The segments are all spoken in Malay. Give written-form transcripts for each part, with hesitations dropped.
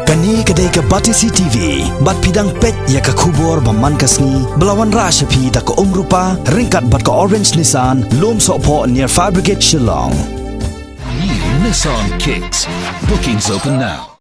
Kani kedai ke Batisi TV, bat pidang pet ya ke kubur baman kasni, belawan rasyapi tak ke rupa, ringkat bat ke orange Nissan, lom sokpo near Fire Brigade Shillong. New Nissan Kicks. Bookings open now.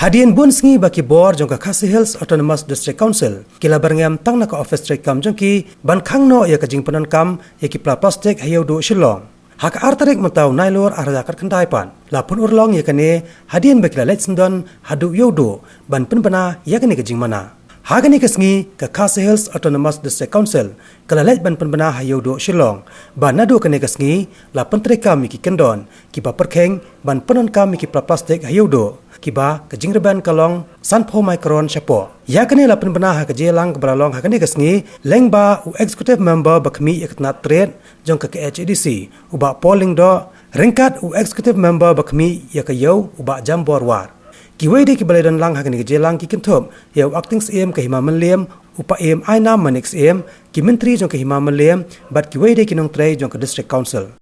Hadian bun sngi baki bor jong ka Khasi Hills Autonomous District Council kila berngam tang na ka office Pyntreikam jong ki ban Khang no ya ka jing panan kam ya ki plastik Ïewduh Shillong hak artarik mentau nailor arajakat kendai pan lapun urlong ya kane hadian baki la sendon hadu Ïewduh ban penbana ya kane ka jing mana hagani kesngi ka Khasi Hills Autonomous District Council kala lej ban penbana Ïewduh Shillong ban Naduh kane kesngi la Pyntreikam ki kendon ki ba perkheng ban penon kam ki plastik Ïewduh kiba kejing reban kalong sanpo micron chapo ya kene la penbana ha kejelang kebralong ha kene kesngi lengba u executive member bakmi yaknat trade jong ka HDC uba polling do ringkat u executive member bakmi yakayau uba jambor war kiwei de kibaledan lang ha kene kejelang ki kinthop ya acting CM ke hima menlem upa em aina manix em ki menteri jong ke hima menlem bat kiwei de kinong tray jong ke district council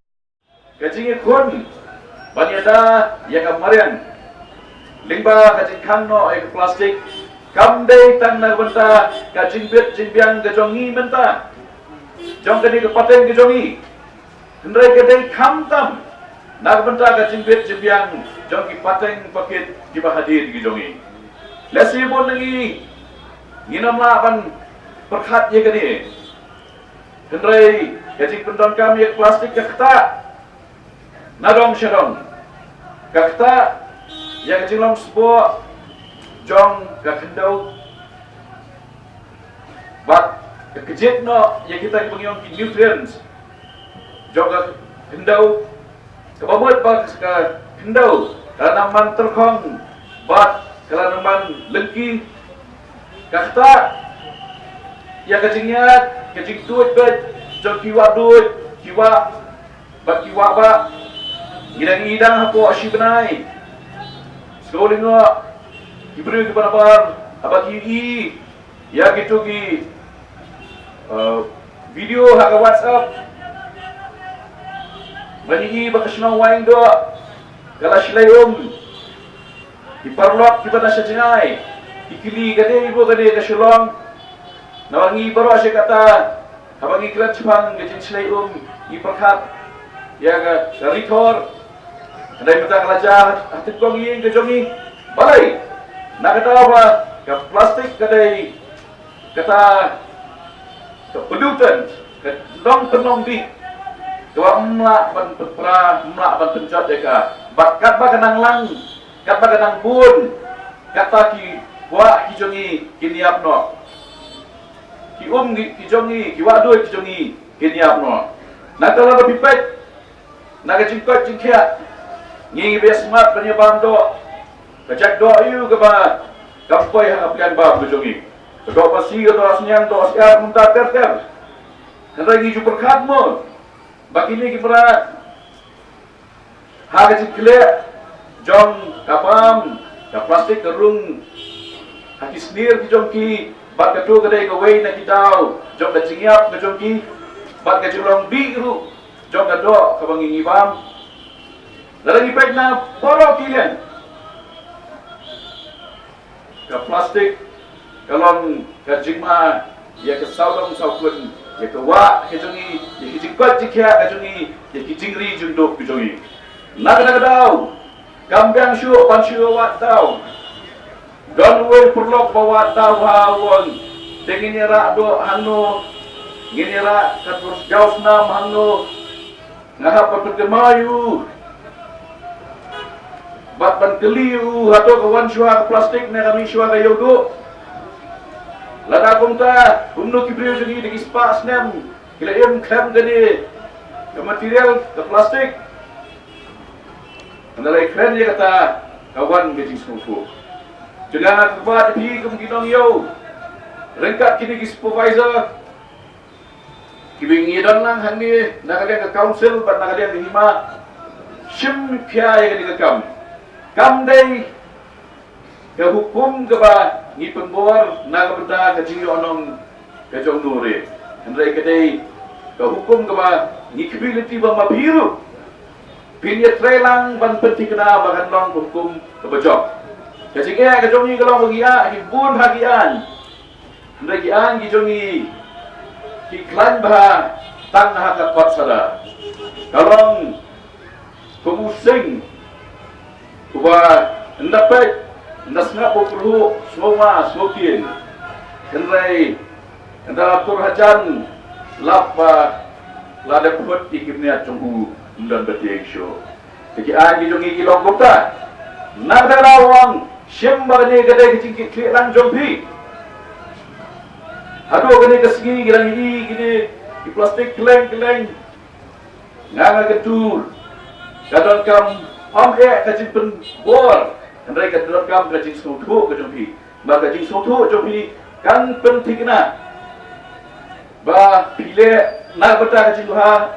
kejing kon banyada ya kamarian lingba kajing Khang no ek plastik kam dei tang na benta kajing bet jingbiang kejongi benta jong kadi ke paten kejongi kendrai kedai kham tam na benta kajing bet jingbiang jong ki paten paket ki bahadir kejongi lesi bon lagi nginam la ban perkhat ye kadi kendrai kajing pendon kam ye plastik kakta nadong syadong kakta yang Shillong sebuah jong kakendau bat kejit no yang kita pengiong ki nutrients jong kakendau kebabut bat kakendau tanaman terkong bat tanaman lengki kakta yang kejingnya kejing duit bet jong kiwa duit kiwa bat kiwa ba ngidang hapo asyik benai scrolling no ibru ke barabar abagi ya gitu ki video hak WhatsApp bani bakasno waing do kala Shillong iparlok kita nasajinai ikili gade ibu gade ke Shillong nawangi baru asy kata abagi klan Jepang ke Shillong iperkat ya ga ritor andai kita kelajah hati kongi ke jongi balai nak kata apa ke plastik kadai kata ke pollutant ke long di dua emlak ban pera emlak ban pencot deka bakat ba kenang lang kat ba kenang bun kata ki wa ki jongi kiniap no ki ki jongi ki wa doi ki jongi kiniap no nak kalau lebih baik nak jingkot jingkia ngi be smart penyebam do kajak do yu ke ba kampoi ha aplian ba bujongi do pasi do asnyang do asyar munta ter kada gi ju perkhat mo bakini ki pra ha ga cikle jong kapam ka plastik kerung haki snir ki jong ki bat ka tu kadai ka wei na kitau jong ka cingiap ka jong ki bat ka Shillong bi ru jong ka do ka bangi bam lagi baik na borok kilian ke plastik kalon ke jingma ya ke saudong saukun ya ke wa ke jongi ya ke jingkot jikya ke jongi ya ke jingri junduk ke jongi nak dau kambiang syu pan syu wat dau don we perlok bawa dau hawon dengin ra do hanu ngini ra katur jaus nam hanu ngahap pergemayu bat ban keliu atau kawan syuah plastik na kami syuah ka Ïewduh lada kumta umno kibriu jadi di spa snem kila em klem gani ke material ke plastik andalai kren ya kata kawan beji smufu jangan kebat di kemungkinan yo rengkat kini ki supervisor kibingi don lang hani nakalian ke council bat nakalian ke hima shim pia ya kini ke kam dai ke hukum ke ba ni pembor na benda ke jing onong ke jong nure andai ke dai ke hukum ke ba ni kibiliti ba mabiru pinya trelang ban penti kena bagan long hukum ke bejok Kecing ke jongi kalau bagia ki bun hagian. Bagian ki jongi ki klan bah tang hakat kot sada. Kalau kumusing kuba ndapat nasna pokru semua smokin. Kenrai nda tur hajan lapa lada put ikimnya tunggu dan betik show. Jadi agi jongi kilong kota. Nak rawang syembar ni kedai kecing klik jompi. Aduh kene kesegi girang ini gini di plastik keleng. Nganga ketul. Kadon kam kecing pen bor. Andai kadon kam kecing sotu ke jompi. Ba kecing sotu jompi kan penting na. Ba pile nak beta kecing ha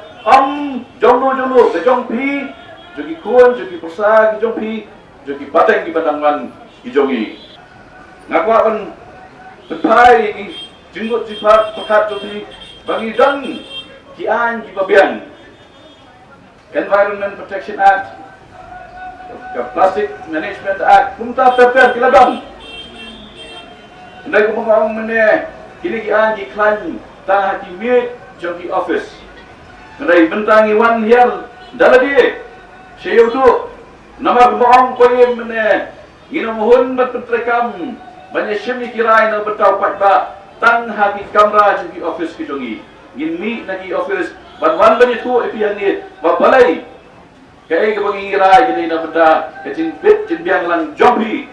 jono ke jompi. Jogi kuan, jogi persa ke jompi. Jogi pateng di pandangan ijongi. Ngakwa pan pentai ki jenggot sifat pekat jogi bagi dan kian ki babian. Environment Protection Act, Plastic Management Act, kumta teper kila dong. Ndai ko mong mene kini kian ki klan ta hati mit jogi office. Ndai bentangi wan hial daladi. Ïewduh nama bohong ko mene ginamuhun mat Pyntreikam banyak syemi kirai na bertau patba tang haki kamera jogi office ki jongi ngin mi nagi office ban banyak tu ipian ni balai kai ke bangi kirai jadi na benda kecing bit jembiang lang jombi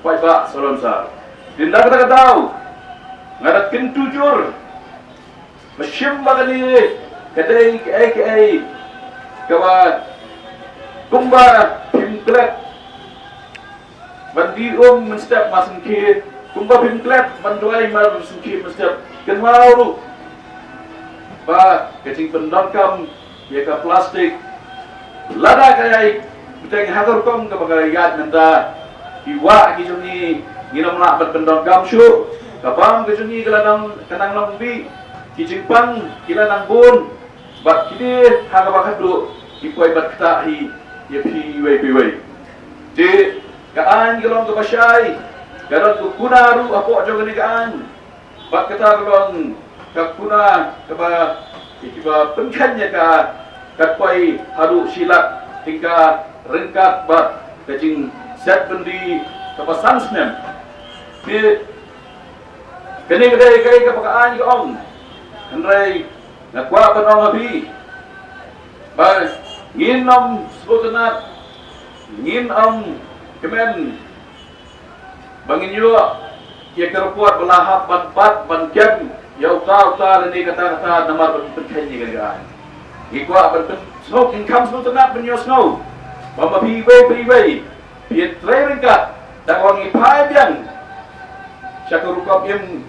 patba salon sar dinda kata tahu ngadat kentujur masyim bagani kadai kai kawa kumba Pyntreikam bandi menstep masing ke kumba Pyntreikam banduai mar masing ke menstep kenwaru ba kecing pendongkam ya ka plastik lada kaya beteng hagar kom ke bagayat nanda iwa ki juni nginam nak pendongkam syu kapam ke juni kelanang kanang lombi ki jingpang kilanang bun bat kini haga bakadu ipoi bat ktahi ya piwai. Di kaan gelong ke basyai, garon ke kunaru apa jogan kaan. Pak kata gelong ke kuna ke ba penkannya ka katpai haru silak tingka rengkat bat kecing set bendi ke pasansnem. Di kene kedai ke pakaan ke ong. Andrai nakwa penong abi. Ba nginom sebutanat nginom kemen bangin yo ya kerupuat belahap ban kem ya uta ni kata nama berpenkannya kan ikwa smoke income sebutanat benyo snow bamba piwai Pyntreikam tak wangi payang syakurukap im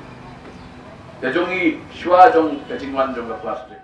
kajongi shwa jong kacingwan jong plastik.